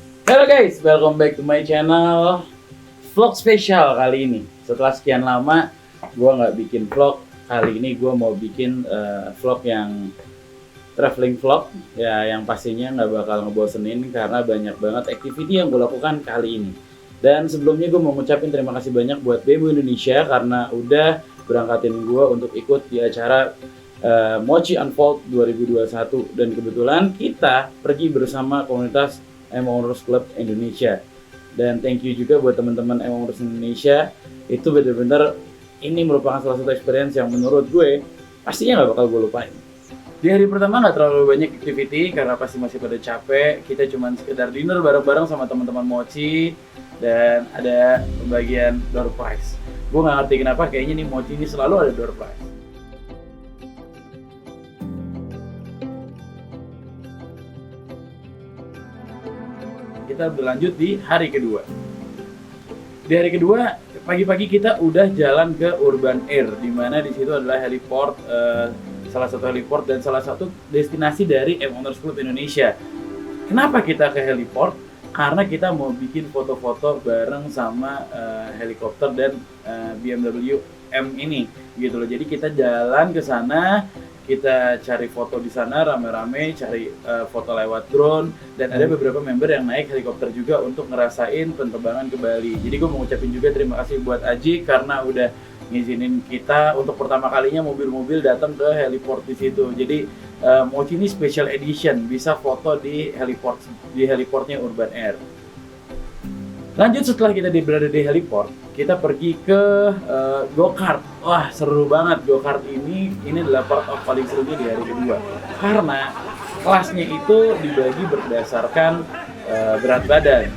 Halo guys, welcome back to my channel. Vlog spesial kali ini. Setelah sekian lama gue nggak bikin vlog, kali ini gue mau bikin vlog yang traveling vlog ya, yang pastinya nggak bakal ngebosenin karena banyak banget activity yang gue lakukan kali ini. Dan sebelumnya gue mau ngucapin terima kasih banyak buat Bebo Indonesia karena udah berangkatin gue untuk ikut di acara Mochi Unfold 2021, dan kebetulan kita pergi bersama komunitas Owners Club Indonesia. Dan thank you juga buat teman-teman Owners Indonesia. Itu benar-benar ini merupakan salah satu experience yang menurut gue pastinya nggak bakal gue lupain. Di hari pertama nggak terlalu banyak activity karena pasti masih pada capek. Kita cuma sekedar dinner bareng-bareng sama teman-teman Mochi dan ada pembagian door prize. Gue nggak ngerti kenapa kayaknya nih Mochi ini selalu ada door prize. Kita berlanjut di hari kedua. Di hari kedua, pagi-pagi kita udah jalan ke Urban Air, di mana di situ adalah heliport, salah satu heliport dan salah satu destinasi dari Owners Club Indonesia. Kenapa kita ke heliport? Karena kita mau bikin foto-foto bareng sama helikopter dan BMW M ini, gitu loh. Jadi kita jalan ke sana, kita cari foto di sana rame-rame, cari foto lewat drone, dan ada beberapa member yang naik helikopter juga untuk ngerasain penerbangan ke Bali. Jadi gue mau ngucapin juga terima kasih buat Aji karena udah ngizinin kita untuk pertama kalinya mobil-mobil datang ke heliport di situ. Jadi Mochi ini special edition, bisa foto di heliportnya Urban Air. Lanjut, setelah kita berada di heliport, kita pergi ke go-kart. Wah, seru banget go-kart ini adalah part of paling serunya di hari kedua. Karena kelasnya itu dibagi berdasarkan berat badan.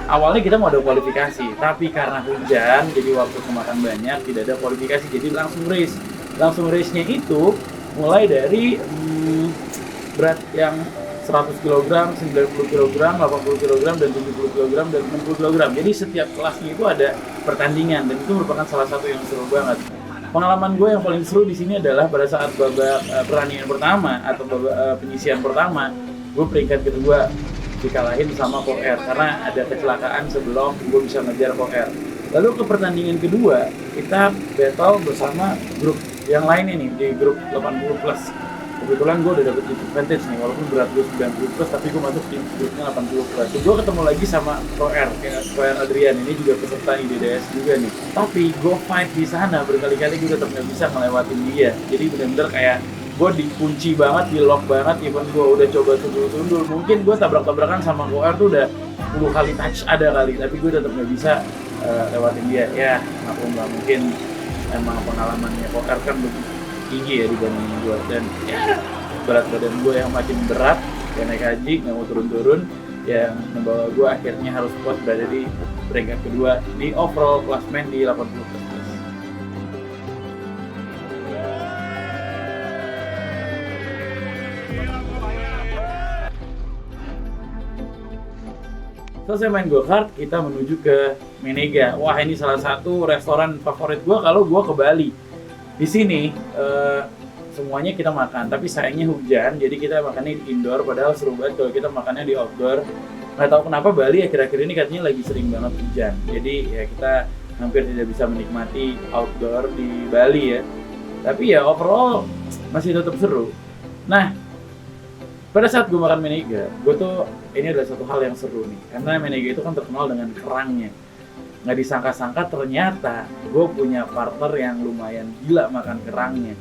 Awalnya kita mau ada kualifikasi, tapi karena hujan, jadi waktu kemakan banyak, tidak ada kualifikasi, jadi langsung race. Langsung race-nya itu mulai dari berat yang 100 kg, 90 kg, 80 kg, dan 70 kg, dan 60 kg. Jadi setiap kelasnya itu ada pertandingan, dan itu merupakan salah satu yang seru banget. Pengalaman gue yang paling seru di sini adalah pada saat babak pertandingan pertama atau babak penyisian pertama, gue peringkat kedua, dikalahin sama Koer karena ada kecelakaan sebelum gue bisa ngejar Koer. Lalu ke pertandingan kedua, kita battle bersama grup yang lain ini di grup 80 plus. Kebetulan gue udah dapet advantage nih, walaupun berat gue 90 plus, tapi gue masuk di grupnya 80 plus. Gue ketemu lagi sama Koer Adrian, ini juga peserta IDDS juga nih. Tapi gue fight di sana berkali-kali, gue tetap nggak bisa ngelewatin dia. Jadi bener-bener kayak gue dikunci banget, di lock banget, even gue udah coba sundul-sundul. Mungkin gue tabrak-tabrakan sama Koer tuh udah 10 kali touch ada kali, tapi gue tetap nggak bisa lewatin dia. Ya, aku nggak mungkin, emang pengalamannya Koer kan lebih tinggi ya dibandingin gue, dan ya berat badan gue yang makin berat, ya naik haji nggak mau turun-turun, yang membawa gue akhirnya harus puas berada di peringkat kedua di overall klasmen di 80 plus. Selesai main go-kart, kita menuju ke Menega. Wah, ini salah satu restoran favorit gue kalau gue ke Bali. Di sini semuanya kita makan, tapi sayangnya hujan, jadi kita makannya di indoor, padahal seru banget kalau kita makannya di outdoor. Nggak tahu kenapa Bali akhir-akhir ini katanya lagi sering banget hujan, jadi ya kita hampir tidak bisa menikmati outdoor di Bali ya. Tapi ya overall masih tetap seru. Nah, pada saat gue makan Menega, gue tuh, ini adalah satu hal yang seru nih, karena Menega itu kan terkenal dengan kerangnya. Nggak disangka-sangka ternyata gue punya partner yang lumayan gila makan kerangnya.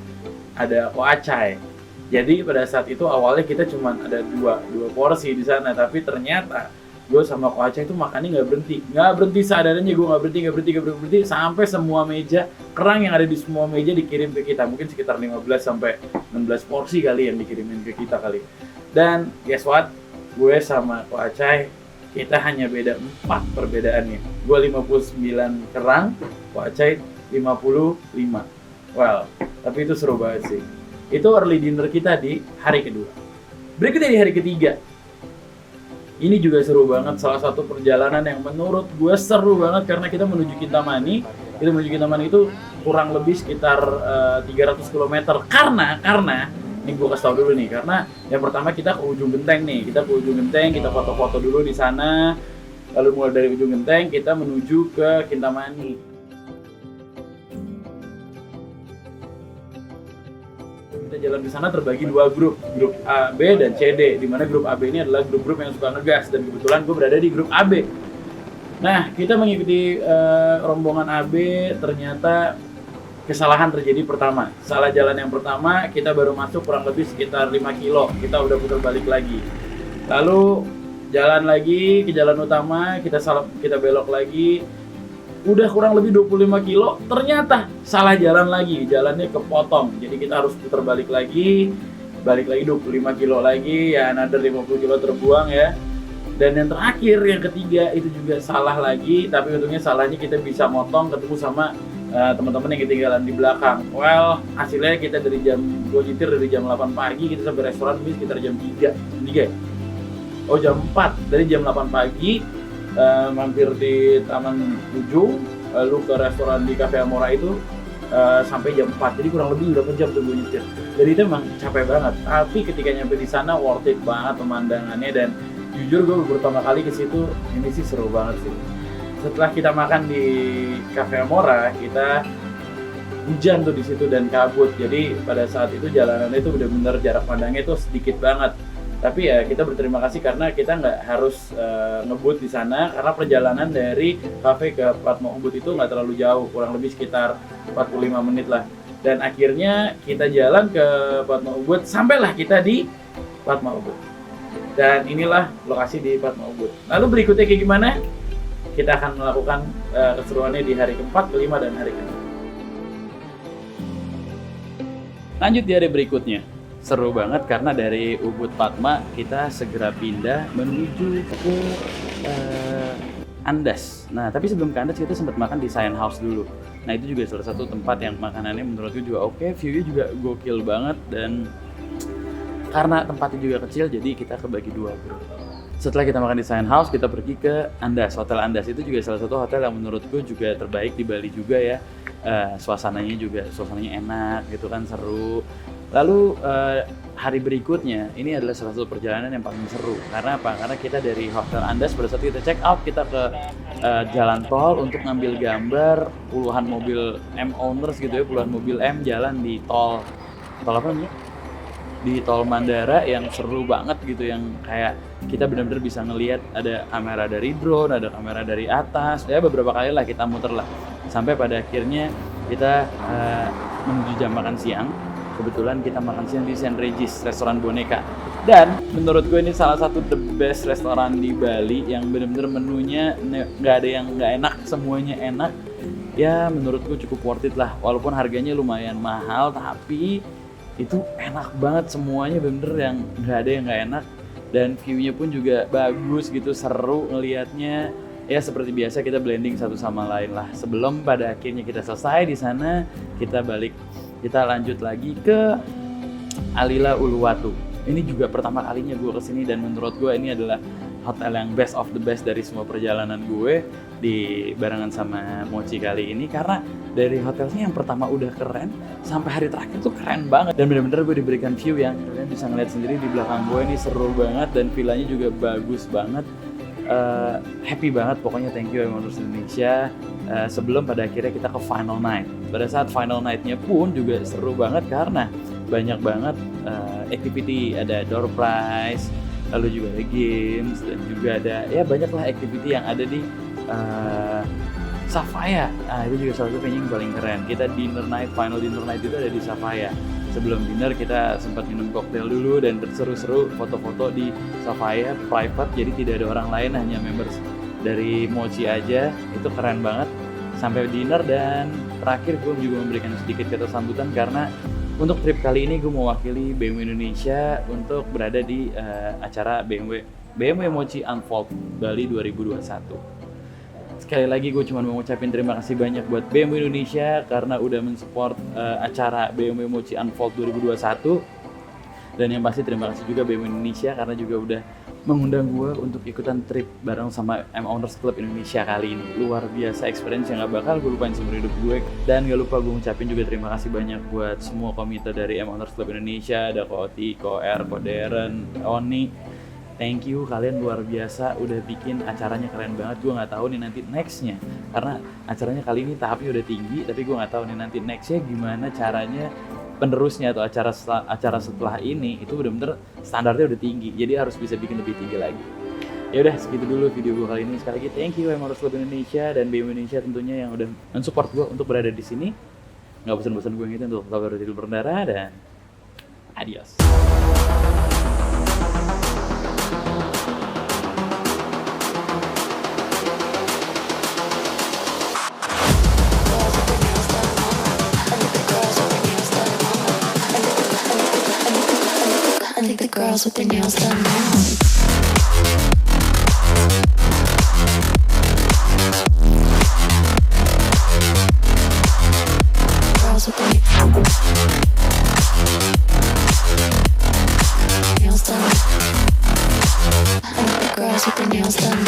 Ada Koacai. Jadi pada saat itu awalnya kita cuma ada dua porsi di sana, tapi ternyata gue sama Koacai itu makannya nggak berhenti seadanya. Gue nggak berhenti sampai semua meja kerang yang ada di semua meja dikirim ke kita. Mungkin sekitar 15 sampai 16 porsi kali yang dikirimin ke kita kali. Dan guess what? Gue sama Koacai, kita hanya beda 4 perbedaannya. Gue 59 kerang, Koacai 55. Well, tapi itu seru banget sih. Itu early dinner kita di hari kedua. Berikutnya di hari ketiga. Ini juga seru banget, salah satu perjalanan yang menurut gue seru banget karena kita menuju Kintamani. Kita menuju Kintamani itu kurang lebih sekitar 300 km. Karena Ini gue kasih tau dulu nih, karena yang pertama kita ke ujung genteng nih, kita foto-foto dulu di sana, lalu mulai dari ujung genteng kita menuju ke Kintamani. Kita jalan di sana terbagi dua grup A, B, dan C, D, di mana grup AB ini adalah grup-grup yang suka ngegas, dan kebetulan gue berada di grup AB. Nah, kita mengikuti rombongan AB, ternyata kesalahan terjadi pertama. Salah jalan yang pertama, kita baru masuk kurang lebih sekitar 5 kilo, kita udah putar balik lagi. Lalu jalan lagi ke jalan utama, kita belok lagi. Udah kurang lebih 25 kilo, ternyata salah jalan lagi, jalannya kepotong. Jadi kita harus putar balik lagi 25 kilo lagi, ya another 50 kilo terbuang ya. Dan yang terakhir, yang ketiga, itu juga salah lagi, tapi untungnya salahnya kita bisa motong ketemu sama teman-teman yang ketinggalan di belakang. Well, hasilnya kita dari jam 2 nyetir dari jam 8 pagi, kita sampai restoran ini sekitar jam 3 ya? Oh, jam 4, dari jam 8 pagi mampir di Taman Ujung, lalu ke restoran di Cafe Amora itu sampai jam 4, jadi kurang lebih berapa jam tuh gue nyetir. Jadi itu emang capek banget, tapi ketika nyampe di sana worth it banget pemandangannya, dan jujur gue pertama kali ke situ ini sih seru banget sih. Setelah kita makan di Cafe Amora, kita hujan tuh di situ dan kabut. Jadi pada saat itu jalanannya itu benar-benar jarak pandangnya itu sedikit banget. Tapi ya kita berterima kasih karena kita nggak harus ngebut di sana, karena perjalanan dari kafe ke Padma Ubud itu nggak terlalu jauh, kurang lebih sekitar 45 menit lah. Dan akhirnya kita jalan ke Padma Ubud, sampailah kita di Padma Ubud. Dan inilah lokasi di Padma Ubud. Lalu berikutnya kayak gimana? Kita akan melakukan keseruannya di hari keempat, kelima, dan hari ke-6. Lanjut di hari berikutnya. Seru banget karena dari Ubud Padma kita segera pindah menuju ke Andas. Nah, tapi sebelum ke Andas kita sempat makan di Science House dulu. Nah, itu juga salah satu tempat yang makanannya menurutku juga oke, view-nya juga gokil banget, dan karena tempatnya juga kecil jadi kita kebagi dua bro. Setelah kita makan di Science House, kita pergi ke Andas. Hotel Andas itu juga salah satu hotel yang menurutku juga terbaik di Bali juga ya. Suasananya enak gitu kan, seru. Lalu hari berikutnya ini adalah salah satu perjalanan yang paling seru. Karena apa? Karena kita dari Hotel Andas pada saat kita check out, kita ke jalan tol untuk ngambil gambar puluhan mobil M owners gitu ya, puluhan mobil M jalan di tol apa namanya? Di tol Mandara yang seru banget gitu, yang kayak kita benar-benar bisa ngelihat ada kamera dari drone, ada kamera dari atas, ya beberapa kali lah kita muter lah, sampai pada akhirnya kita menuju jam makan siang. Kebetulan kita makan siang di St. Regis, restoran boneka, dan menurut gue ini salah satu the best restoran di Bali yang benar-benar menunya nggak ada yang nggak enak, semuanya enak ya. Menurutku cukup worth it lah, walaupun harganya lumayan mahal, tapi itu enak banget semuanya, bener-bener yang nggak ada yang nggak enak, dan view-nya pun juga bagus gitu, seru ngelihatnya. Ya seperti biasa kita blending satu sama lain lah. Sebelum pada akhirnya kita selesai di sana, kita lanjut lagi ke Alila Uluwatu. Ini juga pertama kalinya gue kesini, dan menurut gue ini adalah hotel yang best of the best dari semua perjalanan gue di barengan sama Mochi kali ini, karena dari hotelnya yang pertama udah keren sampai hari terakhir tuh keren banget, dan bener-bener gue diberikan view yang kalian bisa ngeliat sendiri di belakang gue ini, seru banget, dan villanya juga bagus banget. Happy banget pokoknya, thank you Owners Indonesia. Sebelum pada akhirnya kita ke final night. Pada saat final night-nya pun juga seru banget karena banyak banget activity, ada door prize, lalu juga ada games, dan juga ada ya banyaklah activity yang ada di Safaya. Nah itu juga salah satu yang paling keren. Kita final dinner night itu ada di Safaya. Sebelum dinner kita sempat minum koktail dulu dan berseru-seru foto-foto di Safaya private, jadi tidak ada orang lain, hanya members dari Mochi aja. Itu keren banget sampai dinner, dan terakhir gue juga memberikan sedikit kata sambutan karena untuk trip kali ini gue mewakili BMW Indonesia untuk berada di acara BMW Mochi Unfold Bali 2021. Sekali lagi gue cuma mau ngucapin terima kasih banyak buat BMW Indonesia karena udah mensupport acara BMW Mochi Unfold 2021. Dan yang pasti terima kasih juga BMW Indonesia karena juga udah mengundang gue untuk ikutan trip bareng sama M Owners Club Indonesia kali ini. Luar biasa experience yang gak bakal gue lupain seumur hidup gue. Dan gak lupa gue ngucapin juga terima kasih banyak buat semua komite dari M Owners Club Indonesia. Ada Ko Oti, Ko R, Ko Darren, Oni. Thank you, kalian luar biasa udah bikin acaranya keren banget. Gue gak tahu nih nanti nextnya, karena acaranya kali ini tahapnya udah tinggi, tapi gue gak tahu nih nanti nextnya gimana caranya penerusnya atau acara setelah ini itu bener-bener standarnya udah tinggi, jadi harus bisa bikin lebih tinggi lagi. Ya udah, segitu dulu video gue kali ini. Sekali lagi thank you M Owners Club Indonesia dan BEM Indonesia tentunya yang udah mensupport gue untuk berada di sini. Nggak bosan-bosan gue gitu untuk tetap berhati berdarah, dan adios. I think the girls with their nails done now. Girls with their nails done. I think the girls with their nails done.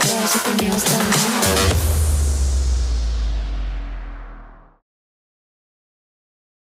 Girls with their nails done.